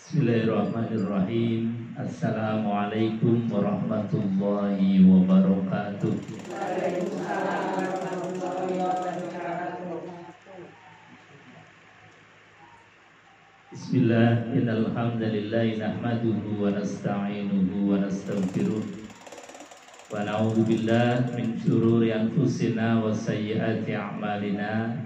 Bismillahirrahmanirrahim. Assalamualaikum warahmatullahi wabarakatuh. Waalaikumsalam warahmatullahi wabarakatuh. Bismillah, innal hamdalillah nahmaduhu wa nasta'inuhu wa nastaghfiruh wa na'udzu billahi min shururi anfusina wa sayyiati a'malina.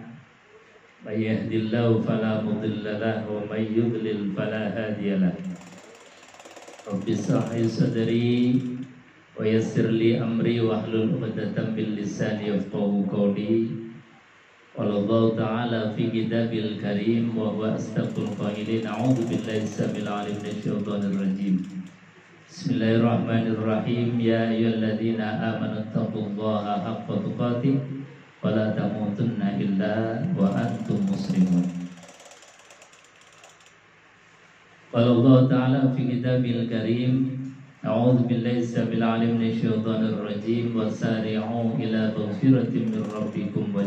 May yahdihillahu fala mudilla lahu wa may yudlil fala hadiya lahu. Rabbi shrah li sadri wa yassir li amri wahlul 'uqdatam min lisani yafqahu qawli. Qala Allah ta'ala fi kitabil karim wa huwa asdaqul qailin. A'udzu billahi samil 'alim minasyaitonir rajim. Bismillahirrahmanirrahim. Ya ayyuhalladzina amanu taqullaha haqqa tuqatih wa la tamutunna illa wa antum muslimun. Qala Allah ta'ala fi kitabil karim. A'udzu billahi samil 'alim minasyaitonir rajim. Wasari'u ila maghfiratin min rabbikum wa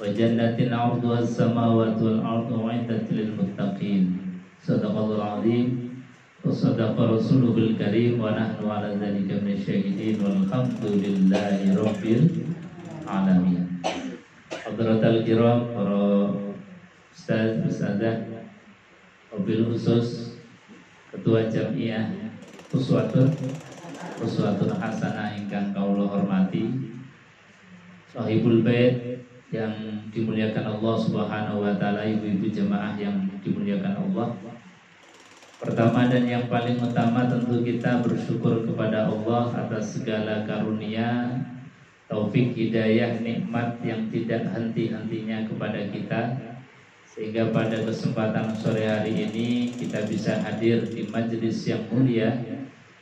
jannatin 'arduha as-samawati wal ardu 'iddat lil muttaqin. Shadaqallahul 'azim wa shadaqa rasuluhul karim wa nahnu 'ala dzalika minasyahidin walhamdulillahi rabbil alamin. Hadratul kiram, para ustaz, ustazah, wabil khusus ketua jamiah uswatun hasanah ingkang kaula hormati, sahibul bait yang dimuliakan Allah Subhanahu wa taala, ibu-ibu jemaah yang dimuliakan Allah. Pertama dan yang paling utama tentu kita bersyukur kepada Allah atas segala karunia, taufik, hidayah, nikmat yang tidak henti-hentinya kepada kita, sehingga pada kesempatan sore hari ini kita bisa hadir di majelis yang mulia,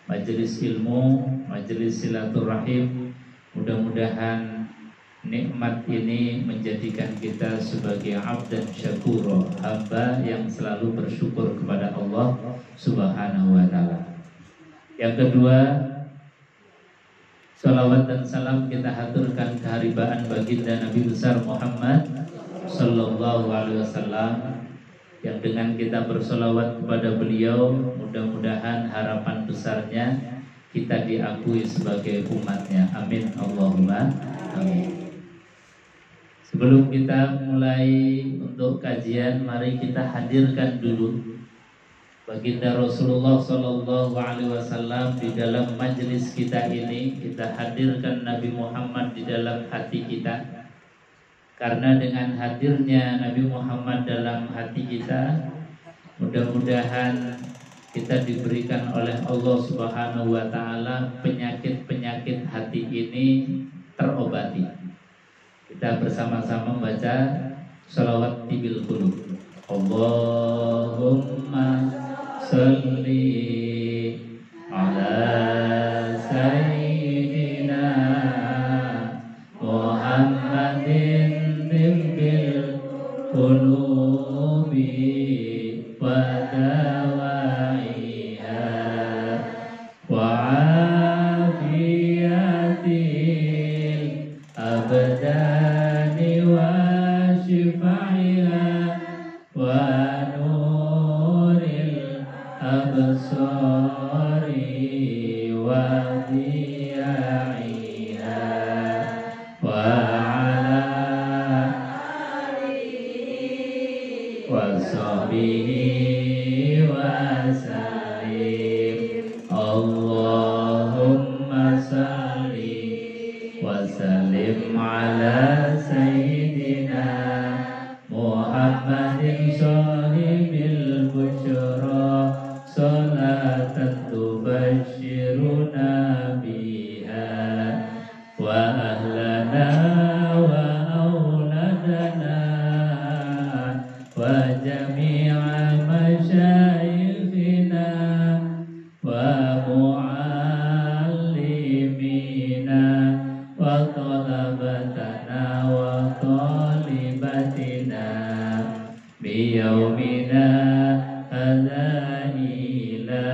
majelis ilmu, majelis silaturahim. Mudah-mudahan nikmat ini menjadikan kita sebagai abdan syakura, hamba yang selalu bersyukur kepada Allah Subhanahu wa taala. Yang kedua, salawat dan salam kita haturkan keharibaan baginda Nabi besar Muhammad Sallallahu Alaihi Wasallam, yang dengan kita bersolawat kepada beliau, mudah-mudahan harapan besarnya kita diakui sebagai umatnya. Amin Allahumma amin. Sebelum kita mulai untuk kajian, mari kita hadirkan dulu baginda Rasulullah Sallallahu Alaihi Wasallam di dalam majelis kita ini. Kita hadirkan Nabi Muhammad di dalam hati kita, karena dengan hadirnya Nabi Muhammad dalam hati kita, mudah-mudahan kita diberikan oleh Allah Subhanahu wa taala penyakit-penyakit hati ini terobati. Kita bersama-sama membaca sholawat tibil qulub. Allahumma sholli ala sayyidina Muhammadin tibbil qulubi wa dawaiha wa afiyatil abdani wa shifaiha wa nuril absari wa diyaiha wa ala alihi wa sahbihi wa sallim. Allahumma salli wa sallim ala sayyidina Muhammadin sahibil busyra, salatan tubashiruna biha wa ahlana wa auladana wa jami'a masyayikhina wa muallimina wa talabatana wa talibatina biyaumina hadza ila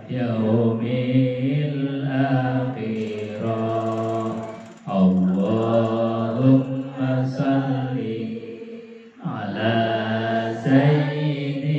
yaumil akhirah. Allahumma salli ala sayyidina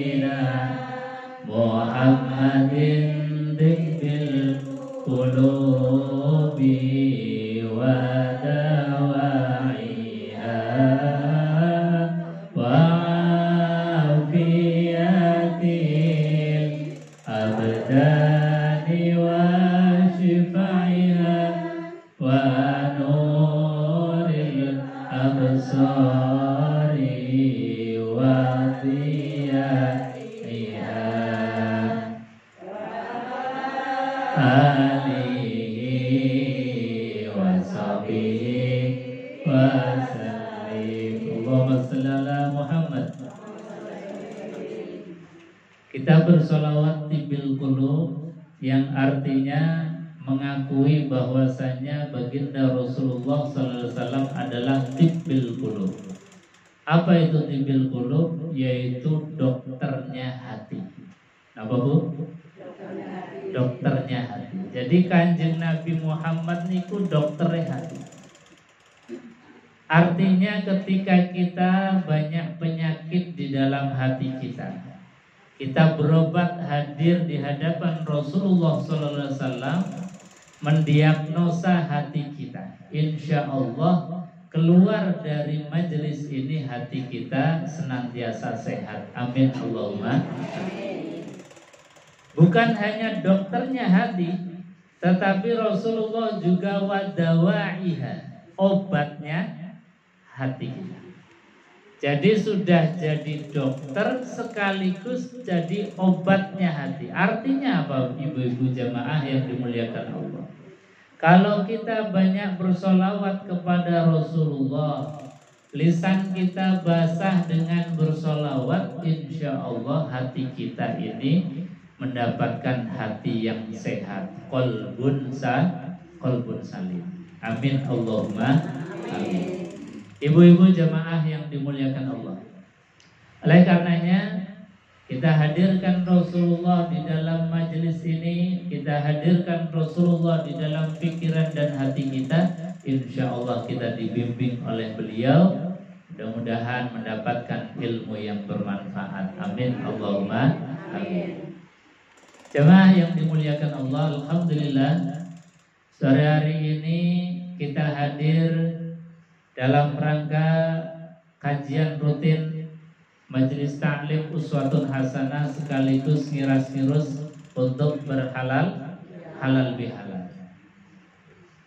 wa dhiyaiha alihi wa sahbihi wa sallim. Allahumma shalli ala Muhammad. Kita bersolawat tibil qulub, yang artinya mengakui bahwasanya baginda Rasulullah SAW adalah tibil qulub. Apa itu tibil qulub? Yaitu dokternya hati. Apa Bu? Dokternya hati. Jadi Kanjeng Nabi Muhammad niku dokternya hati. Artinya ketika kita banyak penyakit di dalam hati kita, kita berobat hadir di hadapan Rasulullah SAW, mendiagnosa hati kita. Insya Allah keluar dari majelis ini hati kita senantiasa sehat. Amin Allahumma amin. Bukan hanya dokternya hati, tetapi Rasulullah juga wadawaiha, obatnya hati kita. Jadi sudah jadi dokter sekaligus jadi obatnya hati. Artinya apa ibu-ibu jamaah yang dimuliakan Allah? Kalau kita banyak bersolawat kepada Rasulullah, lisan kita basah dengan bersolawat, insya Allah hati kita ini mendapatkan hati yang sehat. Qalbun salim. Amin Allahumma amin. Ibu-ibu jamaah yang dimuliakan Allah, oleh karenanya kita hadirkan Rasulullah di dalam majelis ini, kita hadirkan Rasulullah di dalam pikiran dan hati kita. Insya Allah kita dibimbing oleh beliau, mudah-mudahan mendapatkan ilmu yang bermanfaat. Amin Allahumma amin. Jamaah yang dimuliakan Allah, alhamdulillah sore hari ini kita hadir dalam rangka kajian rutin Majelis Ta'lim Uswatun Hasanah, sekaligus ngiras-ngirus untuk berhalal bihalal.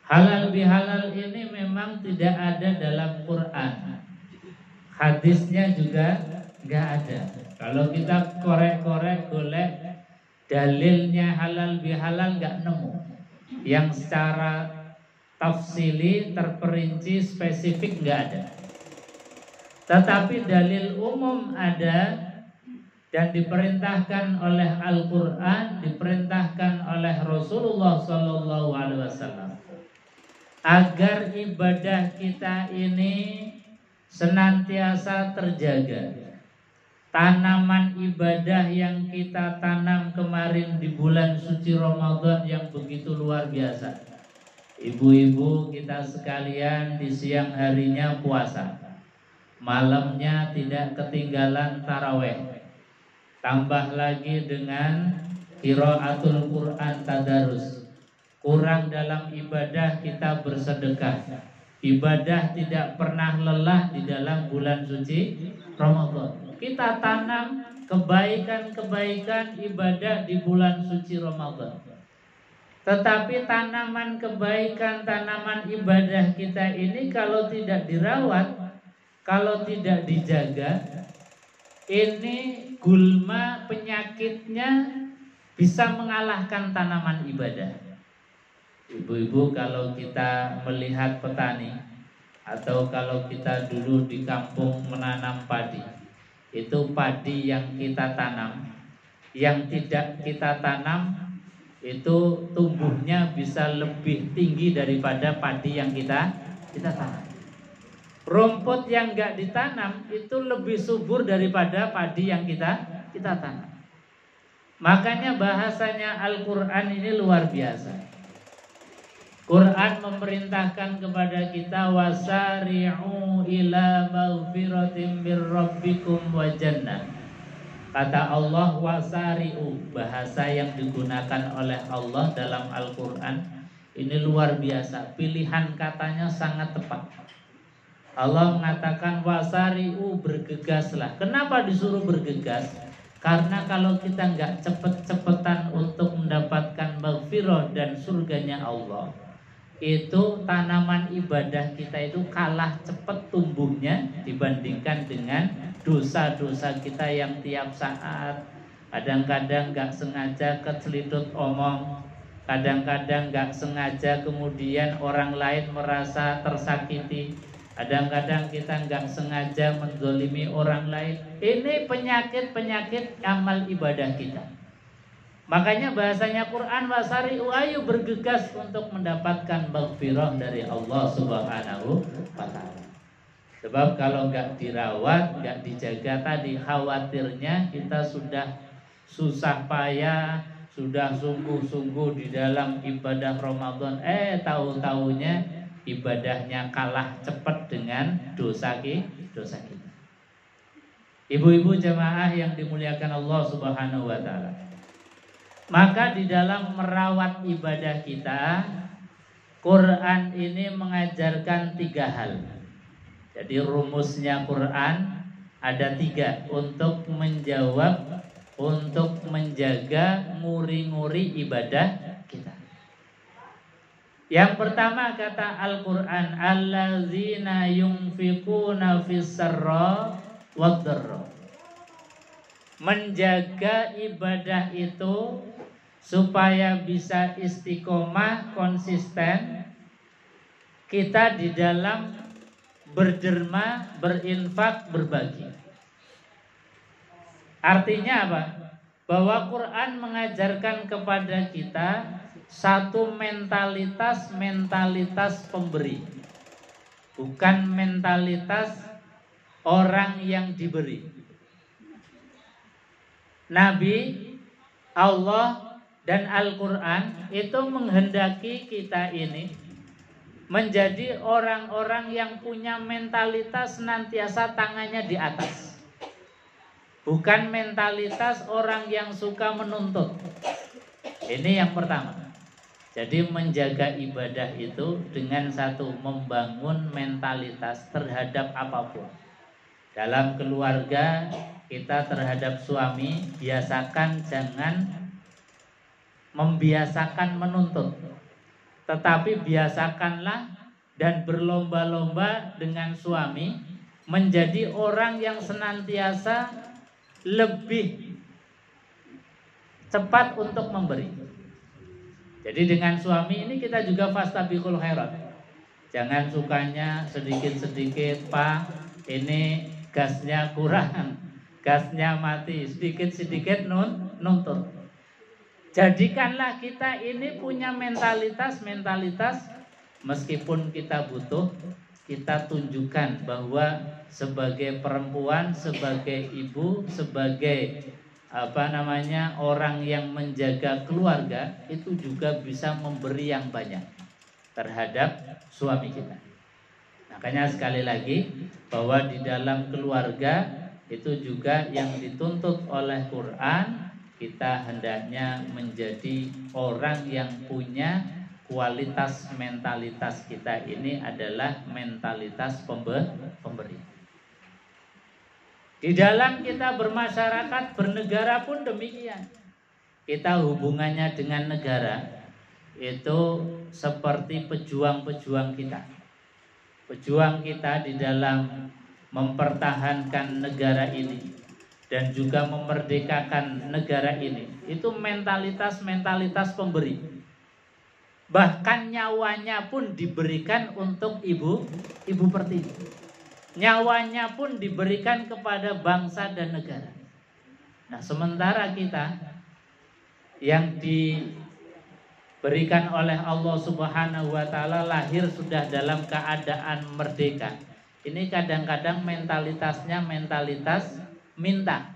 Halal bihalal ini memang tidak ada dalam Quran, hadisnya juga nggak ada. Kalau kita korek-korek golek dalilnya halal bihalal nggak nemu yang secara tafsili, terperinci, spesifik nggak ada. Tetapi dalil umum ada, dan diperintahkan oleh Al-Quran, diperintahkan oleh Rasulullah SAW, agar ibadah kita ini senantiasa terjaga. Tanaman ibadah yang kita tanam kemarin di bulan suci Ramadan yang begitu luar biasa. Ibu-ibu kita sekalian di siang harinya puasa, malamnya tidak ketinggalan taraweh, tambah lagi dengan qiraatul Quran tadarus. Kurang dalam ibadah kita bersedekah. Ibadah tidak pernah lelah di dalam bulan suci Ramadan. Kita tanam kebaikan-kebaikan ibadah di bulan suci Ramadan. Tetapi tanaman kebaikan, tanaman ibadah kita ini kalau tidak dirawat, kalau tidak dijaga, ini gulma penyakitnya bisa mengalahkan tanaman ibadah. Ibu-ibu, kalau kita melihat petani, atau kalau kita dulu di kampung menanam padi, itu padi yang kita tanam, yang tidak kita tanam itu tumbuhnya bisa lebih tinggi daripada padi yang kita tanam. Rumput yang enggak ditanam itu lebih subur daripada padi yang kita tanam. Makanya bahasanya Al-Quran ini luar biasa. Quran memerintahkan kepada kita, wasari'u ila maghfiratin mir rabbikum wa jannah. Kata Allah wasari'u, bahasa yang digunakan oleh Allah dalam Al-Quran ini luar biasa. Pilihan katanya sangat tepat. Allah mengatakan wasari'u, bergegaslah. Kenapa disuruh bergegas? Karena kalau kita nggak cepet-cepetan untuk mendapatkan maghfirah dan surganya Allah, itu tanaman ibadah kita itu kalah cepat tumbuhnya dibandingkan dengan dosa-dosa kita yang tiap saat kadang-kadang gak sengaja kecelidut omong, kadang-kadang gak sengaja kemudian orang lain merasa tersakiti, kadang-kadang kita gak sengaja menzolimi orang lain. Ini penyakit-penyakit amal ibadah kita. Makanya bahasanya Quran wasari'u, ayo bergegas untuk mendapatkan maghfirah dari Allah Subhanahu wa ta'ala. Sebab kalau enggak dirawat, enggak dijaga tadi, khawatirnya kita sudah susah payah, sudah sungguh-sungguh di dalam ibadah Ramadan, tahu-tahunya ibadahnya kalah cepat dengan dosa kita. Ibu-ibu jemaah yang dimuliakan Allah Subhanahu wa ta'ala. Maka di dalam merawat ibadah kita, Quran ini mengajarkan 3 hal. Jadi rumusnya Quran ada 3 untuk menjawab, untuk menjaga nguri-nguri ibadah kita. Yang pertama kata Al-Quran, allazina yunfiquna fis-sarra wad-dharra. Menjaga ibadah itu supaya bisa istiqomah, konsisten, kita di dalam berderma, berinfak, berbagi. Artinya apa? Bahwa Quran mengajarkan kepada kita satu mentalitas pemberi, bukan mentalitas orang yang diberi. Nabi, Allah, dan Al-Quran itu menghendaki kita ini menjadi orang-orang yang punya mentalitas senantiasa tangannya di atas, bukan mentalitas orang yang suka menuntut. Ini yang pertama. Jadi menjaga ibadah itu dengan satu, membangun mentalitas terhadap apapun. Dalam keluarga kita terhadap suami, biasakan jangan membiasakan menuntut, tetapi biasakanlah dan berlomba-lomba dengan suami menjadi orang yang senantiasa lebih cepat untuk memberi. Jadi dengan suami ini kita juga fastabiqul khairat. Jangan sukanya sedikit-sedikit, Pak, ini gasnya kurang, gasnya mati, sedikit-sedikit nuntut. Jadikanlah kita ini punya mentalitas meskipun kita butuh, kita tunjukkan bahwa sebagai perempuan, sebagai ibu, sebagai orang yang menjaga keluarga, itu juga bisa memberi yang banyak terhadap suami kita. Makanya sekali lagi bahwa di dalam keluarga itu juga yang dituntut oleh Quran, kita hendaknya menjadi orang yang punya kualitas mentalitas kita ini adalah mentalitas pemberi. Di dalam kita bermasyarakat, bernegara pun demikian. Kita hubungannya dengan negara itu seperti pejuang-pejuang kita. Pejuang kita di dalam mempertahankan negara ini dan juga memerdekakan negara ini, itu mentalitas pemberi. Bahkan nyawanya pun diberikan untuk ibu pertiwi. Nyawanya pun diberikan kepada bangsa dan negara. Nah, sementara kita yang diberikan oleh Allah Subhanahu wa ta'ala lahir sudah dalam keadaan merdeka, ini kadang-kadang mentalitasnya mentalitas minta.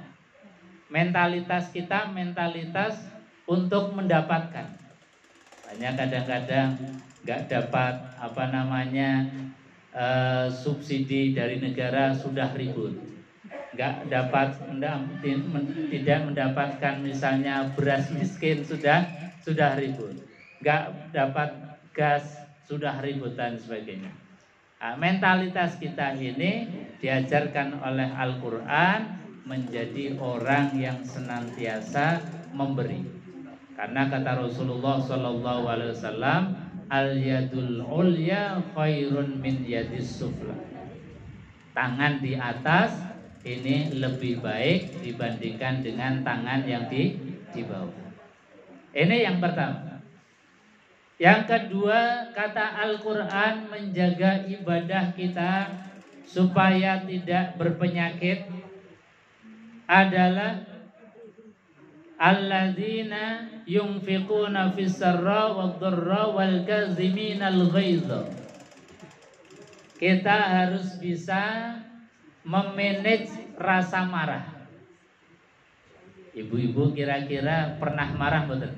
Mentalitas kita mentalitas untuk mendapatkan. Hanya kadang-kadang nggak dapat subsidi dari negara sudah ribut. Nggak dapat, tidak mendapatkan misalnya beras miskin sudah ribut. Nggak dapat gas sudah ribut dan sebagainya. Nah, mentalitas kita ini diajarkan oleh Al-Quran menjadi orang yang senantiasa memberi. Karena kata Rasulullah SAW, al yadul ulya khairun min yadis sufla. Tangan di atas ini lebih baik dibandingkan dengan tangan yang di bawah. Ini yang pertama. Yang kedua, kata Al-Quran menjaga ibadah kita supaya tidak berpenyakit adalah alladzina yunfiquna fis sarra wad dharra wal kaziminal ghaidha. Kita harus bisa memanage rasa marah. Ibu-ibu kira-kira pernah marah betul?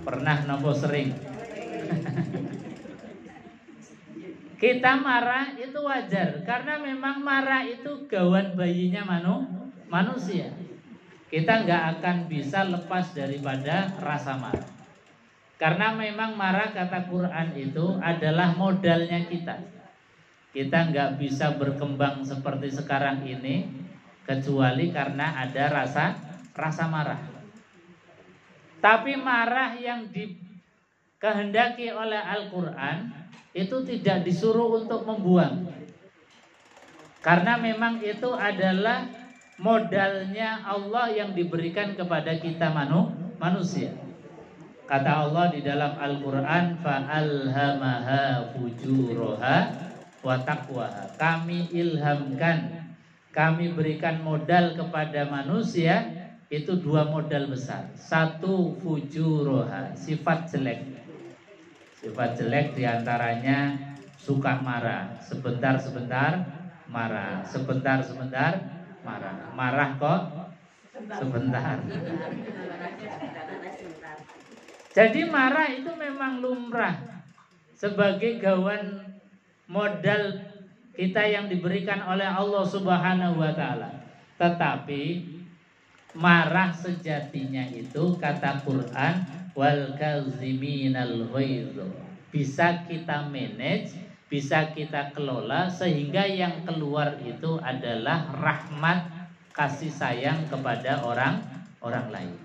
Pernah nopo sering? Kita marah itu wajar karena memang marah itu gawan bayinya manusia. Kita nggak akan bisa lepas daripada rasa marah. Karena memang marah kata Quran itu adalah modalnya kita. Kita nggak bisa berkembang seperti sekarang ini kecuali karena ada rasa marah. Tapi marah yang dikehendaki oleh Al-Quran itu tidak disuruh untuk membuang. Karena memang itu adalah modalnya Allah yang diberikan kepada kita manusia. Kata Allah di dalam Al-Quran, fa'alhamaha fujuraha wa taqwaha. Kami ilhamkan, kami berikan modal kepada manusia. Itu dua modal besar. Satu fujuroha, sifat jelek. Sifat jelek diantaranya suka marah, sebentar-sebentar marah, sebentar-sebentar marah. Marah kok sebentar. Jadi marah itu memang lumrah sebagai gawan modal kita yang diberikan oleh Allah Subhanahu wa taala. Tetapi marah sejatinya itu kata Quran wal kaziminal ghaidh. Bisa kita manage, bisa kita kelola sehingga yang keluar itu adalah rahmat kasih sayang kepada orang lain.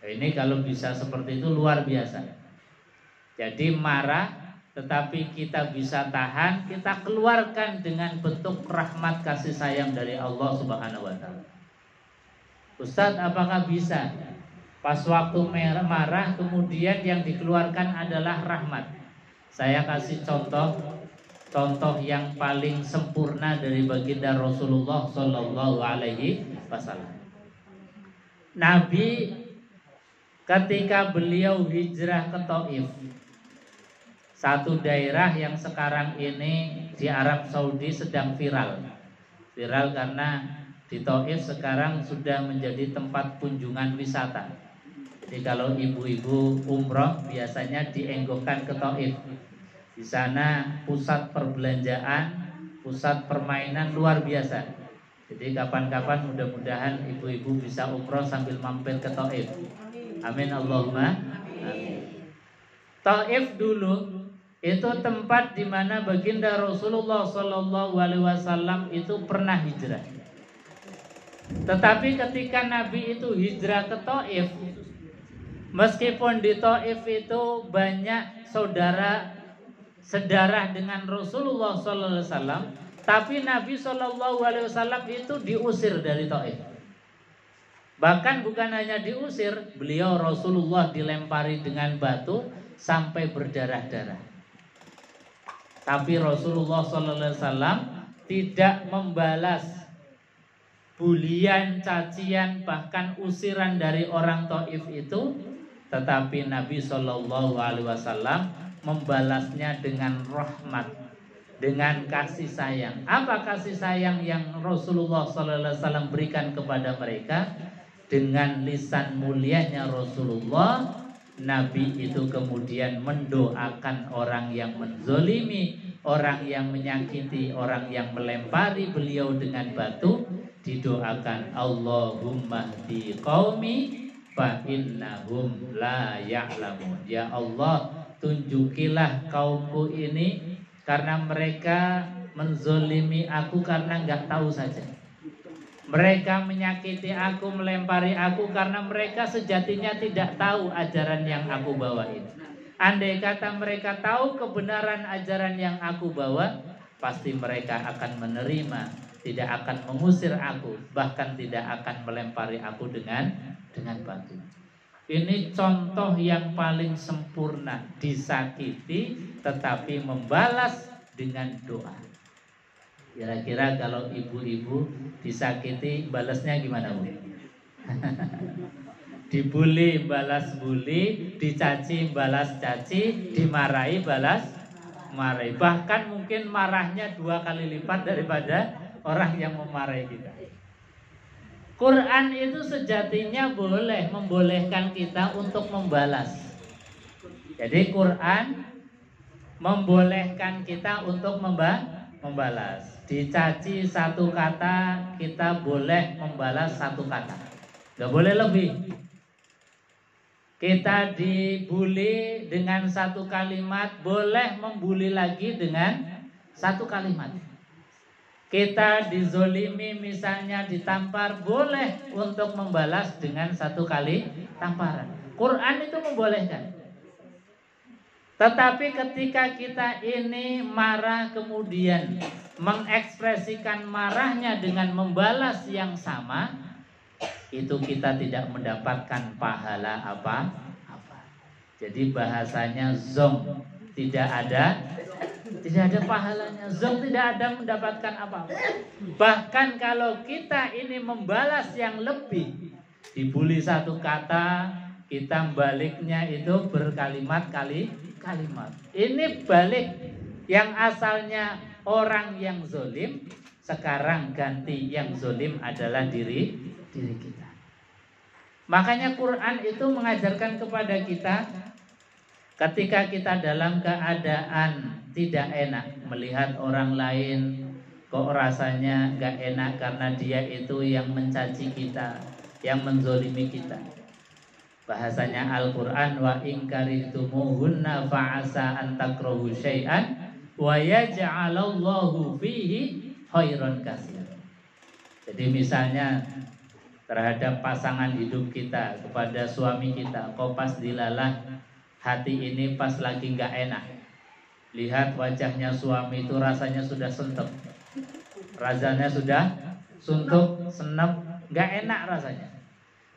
Ini kalau bisa seperti itu luar biasa. Jadi marah tetapi kita bisa tahan, kita keluarkan dengan bentuk rahmat kasih sayang dari Allah Subhanahu wa taala. Ustadz, apakah bisa pas waktu marah kemudian yang dikeluarkan adalah rahmat? Saya kasih contoh yang paling sempurna dari baginda Rasulullah Sallallahu Alaihi Wasallam. Nabi ketika beliau hijrah ke Taif, satu daerah yang sekarang ini di Arab Saudi sedang viral karena di Taif sekarang sudah menjadi tempat kunjungan wisata. Jadi kalau ibu-ibu umroh biasanya dienggokkan ke Taif. Di sana pusat perbelanjaan, pusat permainan luar biasa. Jadi kapan-kapan mudah-mudahan ibu-ibu bisa umroh sambil mampir ke Taif. Amin Allahumma amin. Taif dulu itu tempat di mana baginda Rasulullah Sallallahu Alaihi Wasallam itu pernah hijrah. Tetapi ketika Nabi itu hijrah ke Taif, meskipun di Taif itu banyak sedarah dengan Rasulullah Sallallahu Alaihi Wasallam, tapi Nabi Sallallahu Alaihi Wasallam itu diusir dari Taif. Bahkan bukan hanya diusir, beliau Rasulullah dilempari dengan batu sampai berdarah-darah. Tapi Rasulullah Sallallahu Alaihi Wasallam tidak membalas bulian, cacian, bahkan usiran dari orang Taif itu, tetapi Nabi Shallallahu Alaihi Wasallam membalasnya dengan rahmat, dengan kasih sayang. Apa kasih sayang yang Rasulullah Sallallahu Alaihi Wasallam berikan kepada mereka? Dengan lisan mulianya Rasulullah, Nabi itu kemudian mendoakan orang yang menzolimi, orang yang menyakiti, orang yang melempari beliau dengan batu. Didoakan Allahumma hdi qaumi fa innahum la ya'lamun. Ya Allah, tunjukilah kaumku ini karena mereka menzolimi aku karena enggak tahu saja. Mereka menyakiti aku, melempari aku karena mereka sejatinya tidak tahu ajaran yang aku bawa ini. Andai kata mereka tahu kebenaran ajaran yang aku bawa, pasti mereka akan menerima, tidak akan mengusir aku, bahkan tidak akan melempari aku dengan batu. Ini contoh yang paling sempurna, disakiti tetapi membalas dengan doa. Kira-kira kalau ibu-ibu disakiti balasnya gimana, Bu? Dibully balas bully, dicaci balas caci, dimarahi balas marahi. Bahkan mungkin marahnya 2 kali lipat daripada orang yang memarahi kita. Quran itu sejatinya membolehkan kita untuk membalas. Jadi Quran membolehkan kita untuk membalas. Dicaci 1 kata, kita boleh membalas 1 kata. Gak boleh lebih. Kita dibully dengan 1 kalimat, boleh membuli lagi dengan 1 kalimat. Kita dizolimi misalnya ditampar, boleh untuk membalas dengan 1 kali tamparan. Quran itu membolehkan. Tetapi ketika kita ini marah kemudian mengekspresikan marahnya dengan membalas yang sama, itu kita tidak mendapatkan pahala apa-apa. Jadi bahasanya zong, tidak ada pahalanya. Zong tidak ada mendapatkan apa-apa. Bahkan kalau kita ini membalas yang lebih, dibully 1 kata, kita baliknya itu berkalimat. Ini balik yang asalnya orang yang zolim, sekarang ganti yang zolim adalah diri kita. Makanya Quran itu mengajarkan kepada kita, ketika kita dalam keadaan tidak enak melihat orang lain, kok rasanya gak enak karena dia itu yang mencaci kita, yang menzolimi kita. Bahasanya Al-Quran, wa in karihtumuhunna fa'asa an takrahu syai'an wa yaj'alallahu fihi khairan katsir. Jadi misalnya terhadap pasangan hidup kita, kepada suami kita, kok pas dilalah hati ini pas lagi gak enak, lihat wajahnya suami itu rasanya sudah sentuh, rasanya sudah suntuk, senep, gak enak rasanya.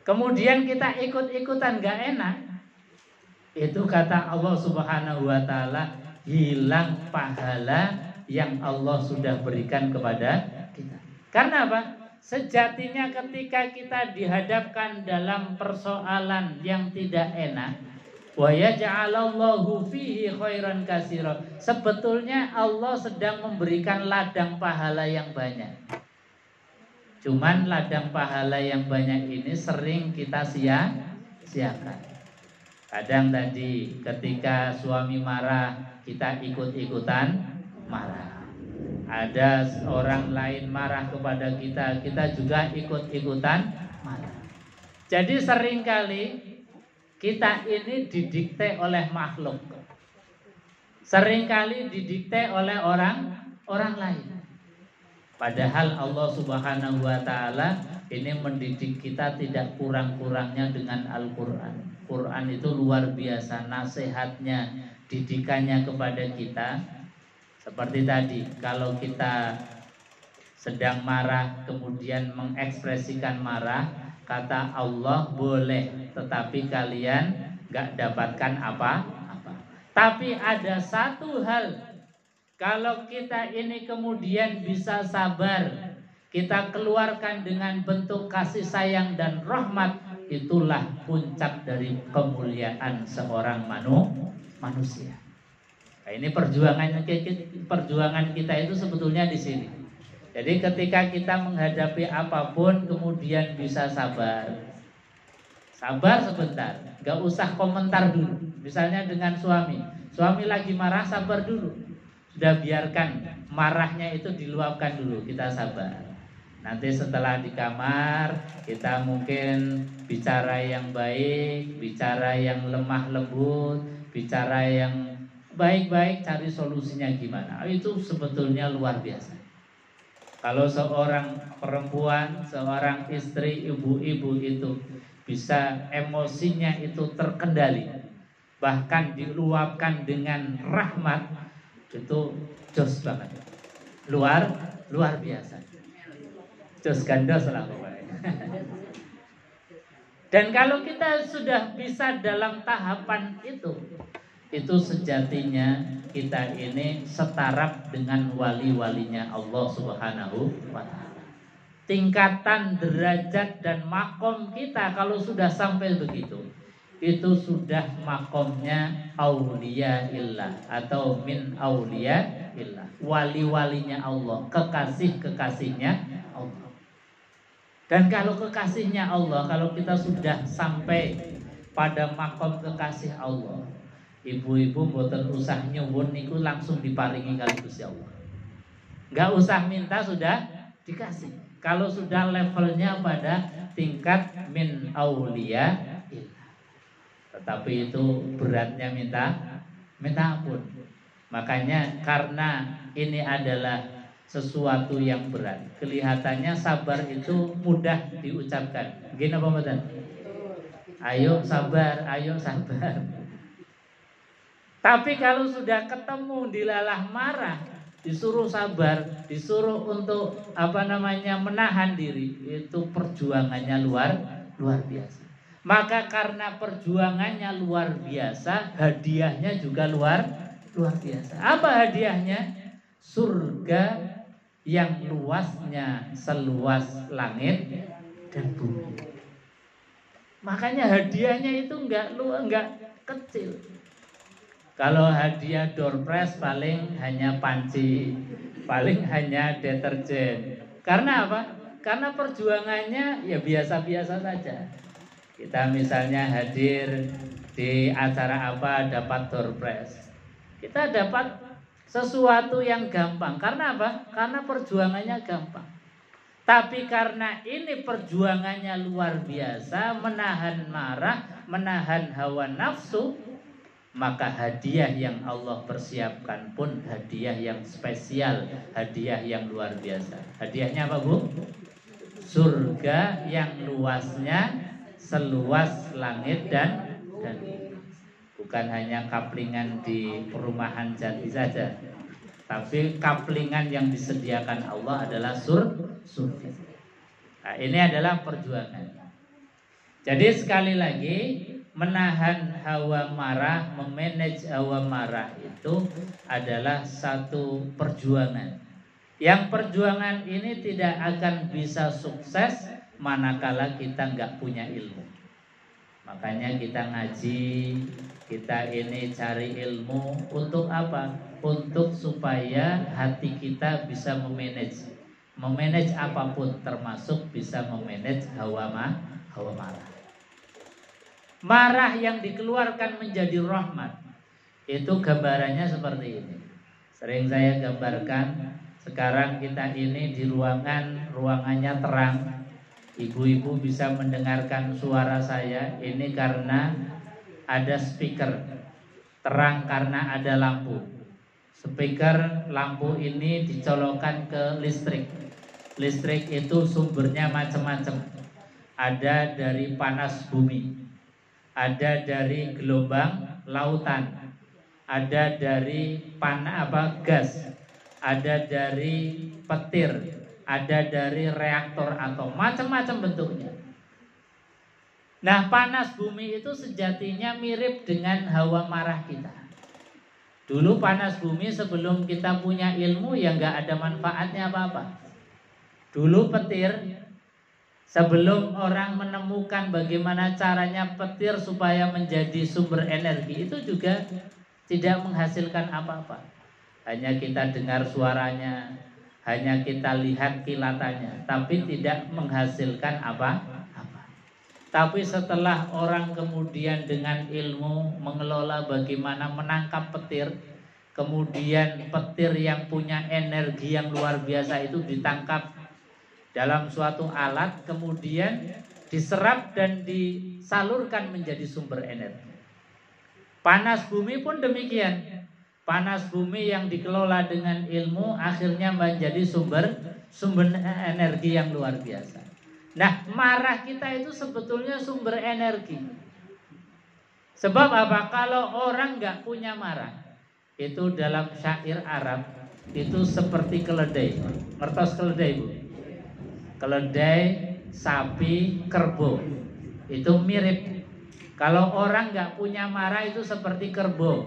Kemudian kita ikut-ikutan gak enak, itu kata Allah Subhanahu wa ta'ala, hilang pahala yang Allah sudah berikan kepada kita. Karena apa? Sejatinya ketika kita dihadapkan dalam persoalan yang tidak enak, wa yaj'alallahu fihi khairan katsira, sebetulnya Allah sedang memberikan ladang pahala yang banyak. Cuman ladang pahala yang banyak ini sering kita sia-siakan. Kadang tadi ketika suami marah, kita ikut-ikutan marah. Ada orang lain marah kepada kita, kita juga ikut-ikutan marah. Jadi seringkali kita ini didikte oleh makhluk, seringkali didikte oleh orang lain. Padahal Allah Subhanahu wa ta'ala ini mendidik kita tidak kurang-kurangnya dengan Al-Quran. Quran itu luar biasa nasihatnya, didikannya kepada kita. Seperti tadi, kalau kita sedang marah kemudian mengekspresikan marah, kata Allah boleh, tetapi kalian gak dapatkan apa-apa. Tapi ada satu hal, kalau kita ini kemudian bisa sabar, kita keluarkan dengan bentuk kasih sayang dan rahmat, itulah puncak dari kemuliaan seorang manusia. Nah, ini perjuangan kita itu sebetulnya di sini. Jadi ketika kita menghadapi apapun kemudian bisa sabar sebentar, gak usah komentar dulu. Misalnya dengan suami lagi marah, sabar dulu. Sudah biarkan marahnya itu diluapkan dulu, kita sabar. Nanti setelah di kamar kita mungkin bicara yang baik, bicara yang lemah lembut, bicara yang baik-baik, cari solusinya gimana. Itu sebetulnya luar biasa. Kalau seorang perempuan, seorang istri, ibu-ibu itu bisa emosinya itu terkendali, bahkan diluapkan dengan rahmat, itu jos banget, luar biasa, jos gandos lah pokoknya. Dan kalau kita sudah bisa dalam tahapan itu sejatinya kita ini setaraf dengan wali-walinya Allah Subhanahu wa ta'ala. Tingkatan derajat dan makom kita kalau sudah sampai begitu, itu sudah makomnya aulia illah atau min aulia illah, wali-walinya Allah, kekasih-kekasihnya Allah. Dan kalau kekasihnya Allah, kalau kita sudah sampai pada makom kekasih Allah, ibu-ibu mboten usah nyuwun niku langsung diparingi kali Gusti Allah. Enggak usah minta, sudah dikasih. Kalau sudah levelnya pada tingkat min aulia illah. Tetapi itu beratnya minta ampun. Makanya karena ini adalah sesuatu yang berat, kelihatannya sabar itu mudah diucapkan. Gini apa mboten? Ayo sabar, ayo sabar. Tapi kalau sudah ketemu dilalah marah, disuruh sabar, disuruh untuk menahan diri, itu perjuangannya luar biasa. Maka karena perjuangannya luar biasa, hadiahnya juga luar biasa. Apa hadiahnya? Surga yang luasnya seluas langit dan bumi. Makanya hadiahnya itu enggak kecil. Kalau hadiah door prize paling hanya panci, paling hanya deterjen. Karena apa? Karena perjuangannya ya biasa-biasa saja. Kita misalnya hadir di acara apa dapat door prize, kita dapat sesuatu yang gampang. Karena apa? Karena perjuangannya gampang. Tapi karena ini perjuangannya luar biasa, menahan marah, menahan hawa nafsu, maka hadiah yang Allah persiapkan pun hadiah yang spesial, hadiah yang luar biasa. Hadiahnya apa, Bu? Surga yang luasnya seluas langit dan bumi. Bukan hanya kaplingan di perumahan Jati saja, tapi kaplingan yang disediakan Allah adalah surga. Nah, ini adalah perjuangan. Jadi sekali lagi, menahan hawa marah, memanage hawa marah itu adalah satu perjuangan. Yang perjuangan ini tidak akan bisa sukses manakala kita nggak punya ilmu. Makanya kita ngaji, kita ini cari ilmu untuk apa? Untuk supaya hati kita bisa memanage apapun, termasuk bisa memanage hawa marah. Marah yang dikeluarkan menjadi rahmat, itu gambarannya seperti ini. Sering saya gambarkan, sekarang kita ini di ruangannya terang. Ibu-ibu bisa mendengarkan suara saya ini karena ada speaker. Terang karena ada lampu. Speaker lampu ini dicolokkan ke listrik. Listrik itu sumbernya macam-macam. Ada dari panas bumi, ada dari gelombang lautan, ada dari gas, ada dari petir, ada dari reaktor atau macam-macam bentuknya. Nah, panas bumi itu sejatinya mirip dengan hawa marah kita. Dulu panas bumi sebelum kita punya ilmu ya nggak ada manfaatnya apa-apa. Dulu petir, sebelum orang menemukan bagaimana caranya petir supaya menjadi sumber energi, itu juga tidak menghasilkan apa-apa. Hanya kita dengar suaranya, hanya kita lihat kilatannya, tapi tidak menghasilkan apa-apa. Tapi setelah orang kemudian dengan ilmu mengelola bagaimana menangkap petir, kemudian petir yang punya energi yang luar biasa itu ditangkap dalam suatu alat, kemudian diserap dan disalurkan menjadi sumber energi. Panas bumi pun demikian. Panas bumi yang dikelola dengan ilmu akhirnya menjadi sumber energi yang luar biasa. Nah, marah kita itu sebetulnya sumber energi. Sebab apa? Kalau orang nggak punya marah, itu dalam syair Arab itu seperti keledai. Ngertos keledai, Bu? Keledai, sapi, kerbau. Itu mirip. Kalau orang nggak punya marah itu seperti kerbau.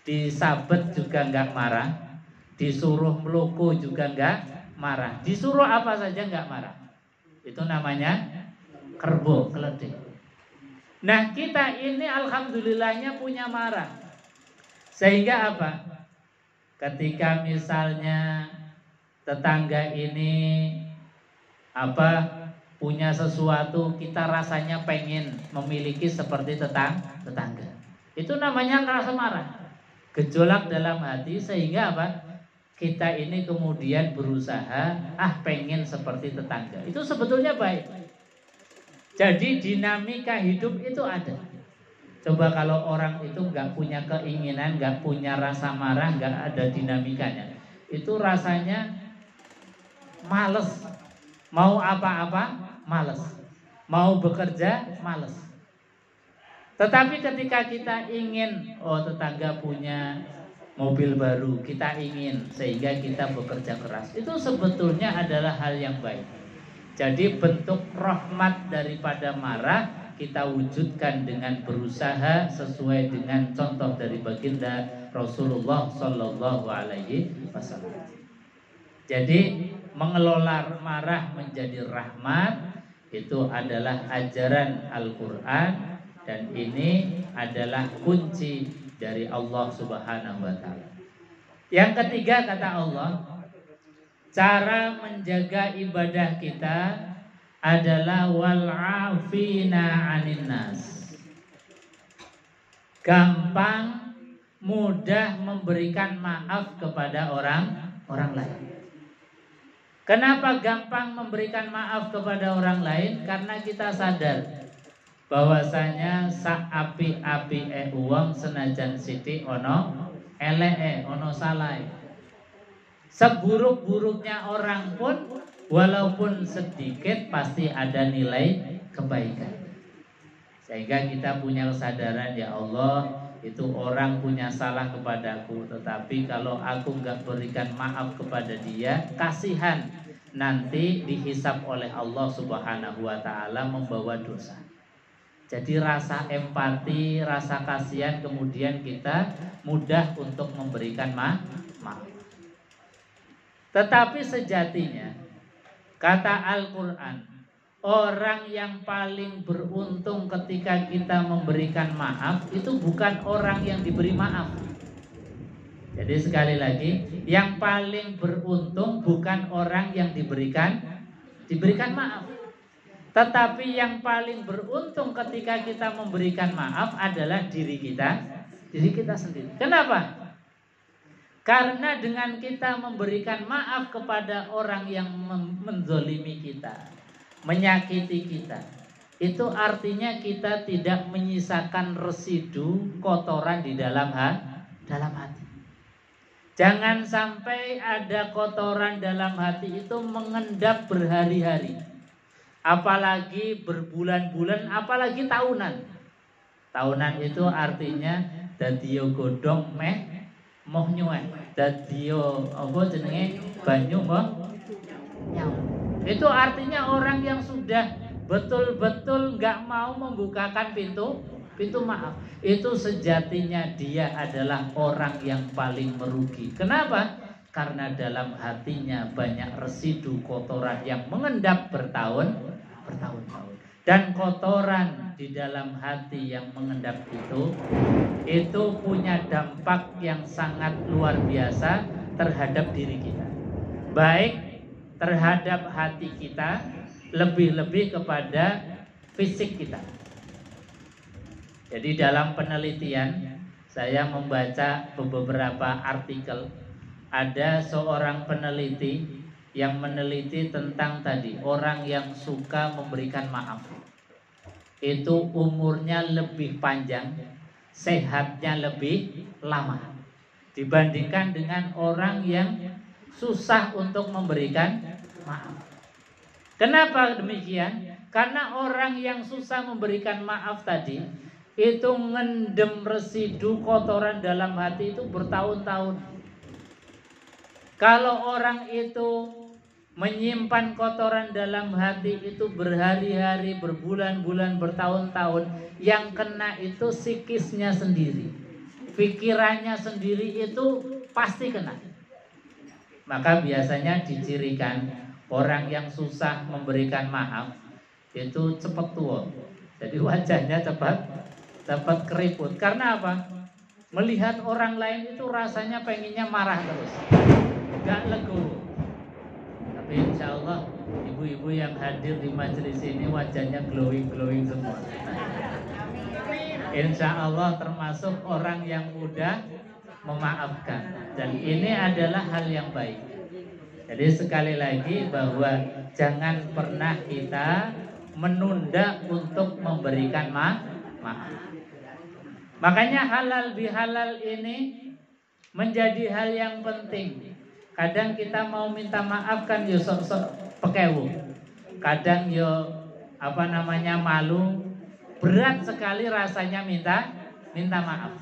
Disabet juga nggak marah, disuruh meloko juga nggak marah, disuruh apa saja nggak marah. Itu namanya kerbau, keledai. Nah, kita ini alhamdulillahnya punya marah. Sehingga apa? Ketika misalnya tetangga ini punya sesuatu, kita rasanya pengen memiliki seperti tetangga. Itu namanya rasa marah. Gejolak dalam hati, sehingga apa? Kita ini kemudian berusaha pengen seperti tetangga. Itu sebetulnya baik. Jadi dinamika hidup itu ada. Coba kalau orang itu nggak punya keinginan, nggak punya rasa marah, nggak ada dinamikanya, itu rasanya males. Mau apa-apa males, mau bekerja males. Tetapi ketika kita ingin, tetangga punya mobil baru, kita ingin, sehingga kita bekerja keras, itu sebetulnya adalah hal yang baik. Jadi bentuk rahmat daripada marah kita wujudkan dengan berusaha sesuai dengan contoh dari baginda Rasulullah Sallallahu Alaihi Wasallam. Jadi mengelola marah menjadi rahmat itu adalah ajaran Al-Quran, dan ini adalah kunci dari Allah Subhanahu wa Ta'ala. Yang ketiga, kata Allah, cara menjaga ibadah kita adalah wal'afina 'anin nas. Gampang, mudah memberikan maaf kepada orang lain. Kenapa gampang memberikan maaf kepada orang lain? Karena kita sadar bahwasanya sak api-api uang senajan sithik ono eleke, ono salah. Seburuk-buruknya orang pun walaupun sedikit pasti ada nilai kebaikan. Sehingga kita punya kesadaran, ya Allah, itu orang punya salah kepadaku, tetapi kalau aku nggak berikan maaf kepada dia, kasihan nanti dihisab oleh Allah Subhanahu wa Ta'ala membawa dosa. Jadi rasa empati, rasa kasihan, kemudian kita mudah untuk memberikan maaf. Tetapi sejatinya, kata Al-Quran, orang yang paling beruntung ketika kita memberikan maaf itu bukan orang yang diberi maaf. Jadi sekali lagi, yang paling beruntung bukan orang yang diberikan maaf. Tetapi yang paling beruntung ketika kita memberikan maaf adalah diri kita sendiri. Kenapa? Karena dengan kita memberikan maaf kepada orang yang menzolimi kita, menyakiti kita, itu artinya kita tidak menyisakan residu kotoran di dalam hati. Jangan sampai ada kotoran dalam hati itu mengendap berhari-hari, apalagi berbulan-bulan, apalagi tahunan. Tahunan itu artinya dadiyo godhong moh nyuwek, dadiyo banyu moh nyau. Itu artinya orang yang sudah betul-betul nggak mau membukakan pintu maaf. Itu sejatinya dia adalah orang yang paling merugi. Kenapa? Karena dalam hatinya banyak residu kotoran yang mengendap bertahun-tahun. Dan kotoran di dalam hati yang mengendap itu punya dampak yang sangat luar biasa terhadap diri kita. Baik terhadap hati kita, lebih-lebih kepada fisik kita. Jadi dalam penelitian, saya membaca beberapa artikel, ada seorang peneliti yang meneliti tentang tadi orang yang suka memberikan maaf. Itu umurnya lebih panjang, sehatnya lebih lama dibandingkan dengan orang yang susah untuk memberikan maaf. Kenapa demikian? Karena orang yang susah memberikan maaf tadi, itu ngendem residu kotoran dalam hati itu bertahun-tahun. Kalau orang itu menyimpan kotoran dalam hati itu berhari-hari, berbulan-bulan, bertahun-tahun, yang kena itu psikisnya sendiri, pikirannya sendiri, itu pasti kena. Maka biasanya dicirikan orang yang susah memberikan maaf itu cepat tua. Jadi wajahnya cepat keriput. Karena apa? Melihat orang lain itu rasanya pengennya marah terus, gak legowo. Tapi insya Allah ibu-ibu yang hadir di majelis ini wajahnya glowing semua. Insya Allah termasuk orang yang mudah memaafkan. Dan ini adalah hal yang baik. Jadi sekali lagi bahwa jangan pernah kita menunda untuk memberikan maaf. Makanya halal bihalal ini menjadi hal yang penting. Kadang kita mau minta maaf kan yo sok-sok pekewu. Kadang yo malu. Berat sekali rasanya minta maaf.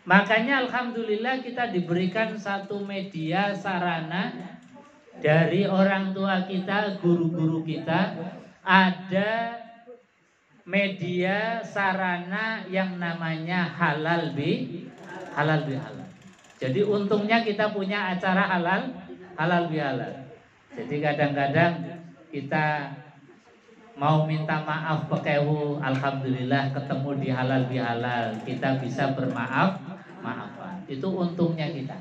Makanya alhamdulillah kita diberikan satu media sarana dari orang tua kita, guru-guru kita, ada media sarana yang namanya halal bihalal. Jadi untungnya kita punya acara halal bihalal. Jadi kadang-kadang kita mau minta maaf pekewu, alhamdulillah ketemu di halal bihalal, kita bisa bermaafan. Itu untungnya kita.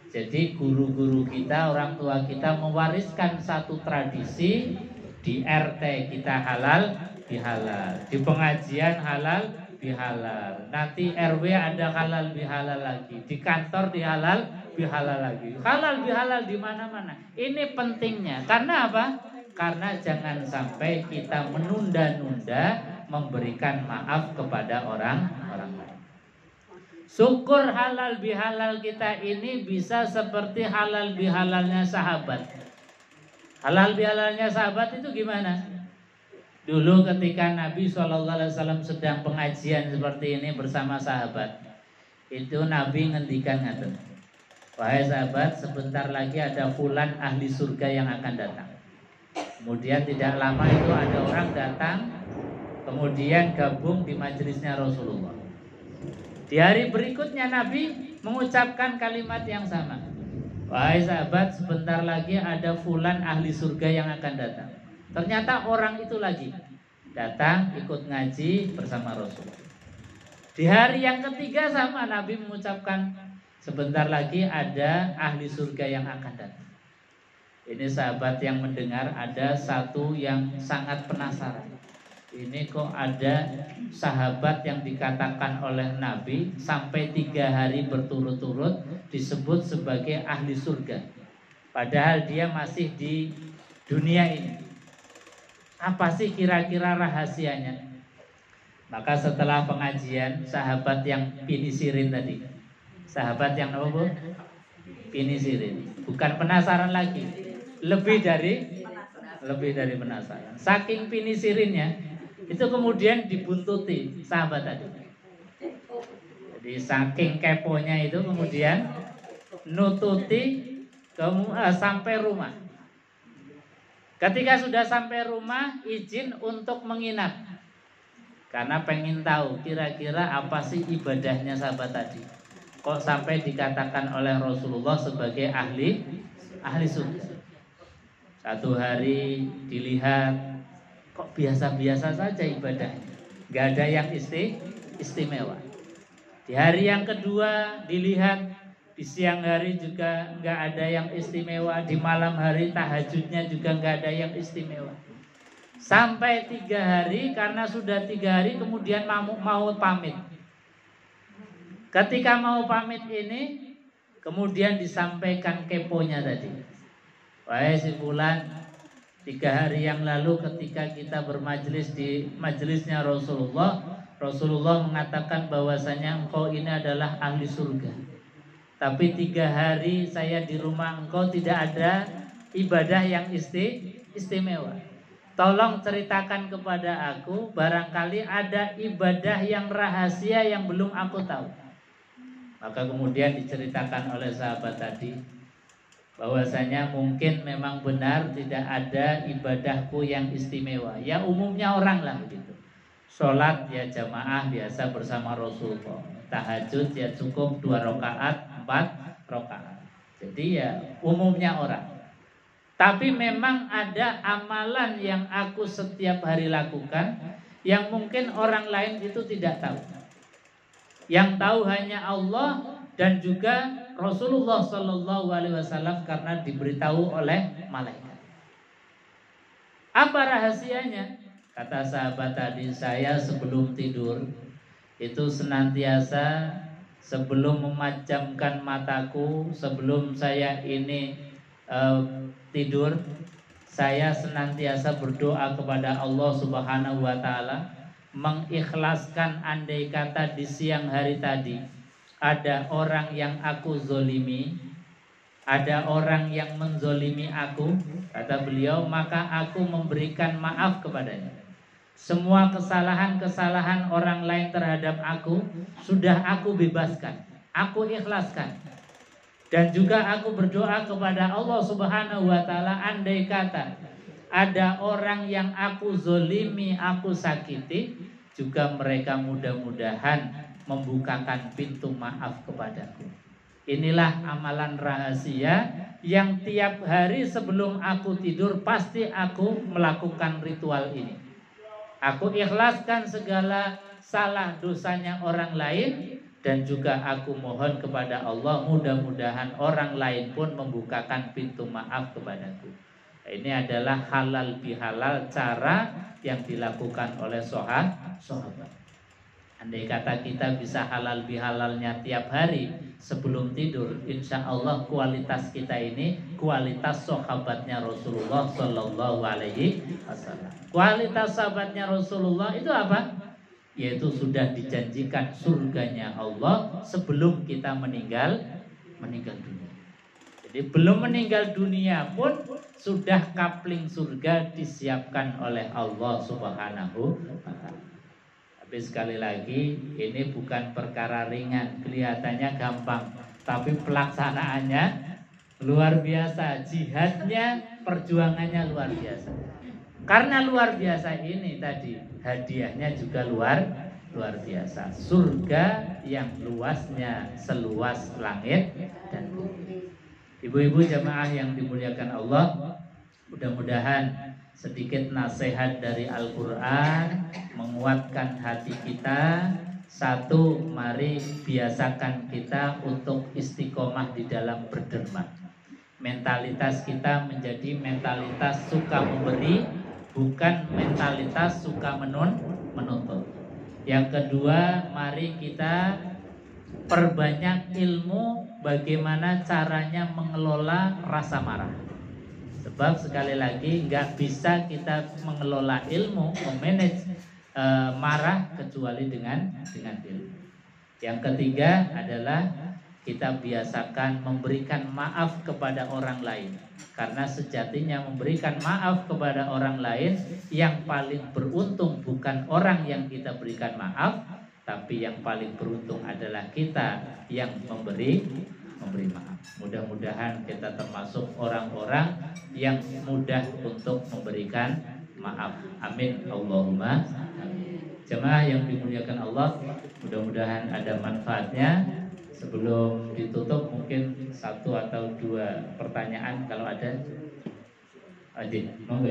Jadi guru-guru kita, orang tua kita mewariskan satu tradisi. Di RT kita halal bihalal, di pengajian halal bihalal, nanti RW ada halal bihalal lagi, di kantor di halal bihalal lagi, halal bihalal di mana-mana. Ini pentingnya. Karena apa? Karena jangan sampai kita menunda-nunda memberikan maaf kepada orang lain. Syukur halal bihalal kita ini bisa seperti halal bihalalnya sahabat. Halal bihalalnya sahabat itu gimana? Dulu ketika Nabi SAW sedang pengajian seperti ini bersama sahabat, itu Nabi ngendikan ngaten, wahai sahabat, sebentar lagi ada fulan ahli surga yang akan datang. Kemudian tidak lama itu ada orang datang, kemudian gabung di majelisnya Rasulullah. Di hari berikutnya Nabi mengucapkan kalimat yang sama, wahai sahabat, sebentar lagi ada fulan ahli surga yang akan datang. Ternyata orang itu lagi datang ikut ngaji bersama Rasul. Di hari yang ketiga sama Nabi mengucapkan, sebentar lagi ada ahli surga yang akan datang. Ini sahabat yang mendengar ada satu yang sangat penasaran. Ini kok ada sahabat yang dikatakan oleh Nabi sampai 3 hari berturut-turut disebut sebagai ahli surga, padahal dia masih di dunia ini. Apa sih kira-kira rahasianya? Maka setelah pengajian, sahabat yang pinisirin tadi, sahabat yang apa bu? Pinisirin, bukan penasaran lagi, lebih dari penasaran. Saking pinisirinnya itu kemudian dibuntuti sahabat tadi. Jadi saking keponya itu kemudian nututi sampai rumah. Ketika sudah sampai rumah, izin untuk menginap, karena pengen tahu kira-kira apa sih ibadahnya sahabat tadi, kok sampai dikatakan oleh Rasulullah sebagai ahli surga. Satu hari dilihat, kok biasa-biasa saja ibadahnya, gak ada yang istimewa. Di hari yang kedua dilihat, di siang hari juga nggak ada yang istimewa, di malam hari tahajudnya juga nggak ada yang istimewa. Sampai 3 hari, karena sudah 3 hari kemudian mau pamit. Ketika mau pamit ini, kemudian disampaikan keponya tadi, wahai si fulan, 3 hari yang lalu ketika kita bermajelis di majelisnya Rasulullah mengatakan bahwasanya engkau ini adalah ahli surga. Tapi 3 hari saya di rumah engkau tidak ada ibadah yang istimewa. tolong ceritakan kepada aku, barangkali ada ibadah yang rahasia yang belum aku tahu. Maka kemudian diceritakan oleh sahabat tadi bahwasanya mungkin memang benar tidak ada ibadahku yang istimewa. Ya umumnya orang lah begitu. Sholat ya jamaah biasa bersama Rasulullah. Tahajud ya cukup 2 rakaat, 4 rakaat. Jadi ya umumnya orang. Tapi memang ada amalan yang aku setiap hari lakukan yang mungkin orang lain itu tidak tahu. Yang tahu hanya Allah dan juga Rasulullah Shallallahu Alaihi Wasallam karena diberitahu oleh malaikat. Apa rahasianya? Kata sahabat tadi, saya sebelum tidur itu senantiasa sebelum memejamkan mataku, sebelum saya ini tidur, saya senantiasa berdoa kepada Allah Subhanahu Wa Taala, mengikhlaskan andai kata di siang hari tadi ada orang yang aku zolimi, ada orang yang menzolimi aku, kata beliau, maka aku memberikan maaf kepadanya. Semua kesalahan-kesalahan orang lain terhadap aku sudah aku bebaskan, aku ikhlaskan. Dan juga aku berdoa kepada Allah Subhanahu Wa Taala, andai kata ada orang yang aku zolimi, aku sakiti, juga mereka mudah-mudahan membukakan pintu maaf kepadaku. Inilah amalan rahasia yang tiap hari sebelum aku tidur pasti aku melakukan ritual ini. Aku ikhlaskan segala salah dosanya orang lain, dan juga aku mohon kepada Allah mudah-mudahan orang lain pun membukakan pintu maaf kepadaku. Ini adalah halal bihalal cara yang dilakukan oleh sahabat. Andai kata kita bisa halal bihalalnya tiap hari sebelum tidur, insya Allah kualitas kita ini kualitas sahabatnya Rasulullah Sallallahu Alaihi Wasallam. Kualitas sahabatnya Rasulullah itu apa? Yaitu sudah dijanjikan surganya Allah sebelum kita meninggal dunia. Jadi belum meninggal dunia pun sudah kapling surga disiapkan oleh Allah Subhanahu wa Ta'ala. Tapi sekali lagi ini bukan perkara ringan, kelihatannya gampang, tapi pelaksanaannya luar biasa, jihadnya, perjuangannya luar biasa. Karena luar biasa ini tadi, hadiahnya juga luar biasa. Surga yang luasnya seluas langit dan bumi. Ibu-ibu jamaah yang dimuliakan Allah, mudah-mudahan sedikit nasihat dari Al-Quran menguatkan hati kita. Satu, mari biasakan kita untuk istiqomah di dalam berderma. Mentalitas kita menjadi mentalitas suka memberi, bukan mentalitas suka menuntut. Yang kedua, mari kita perbanyak ilmu bagaimana caranya mengelola rasa marah. Sebab sekali lagi nggak bisa kita mengelola ilmu, memanage marah kecuali dengan ilmu. Yang ketiga adalah kita biasakan memberikan maaf kepada orang lain. Karena sejatinya memberikan maaf kepada orang lain, yang paling beruntung bukan orang yang kita berikan maaf, tapi yang paling beruntung adalah kita yang memberi maaf. Mudah-mudahan kita termasuk orang-orang yang mudah untuk memberikan maaf. Amin Allahumma amin. Jemaah yang dimuliakan Allah, mudah-mudahan ada manfaatnya. Sebelum ditutup mungkin 1 atau 2 pertanyaan kalau ada. Adit, monggo.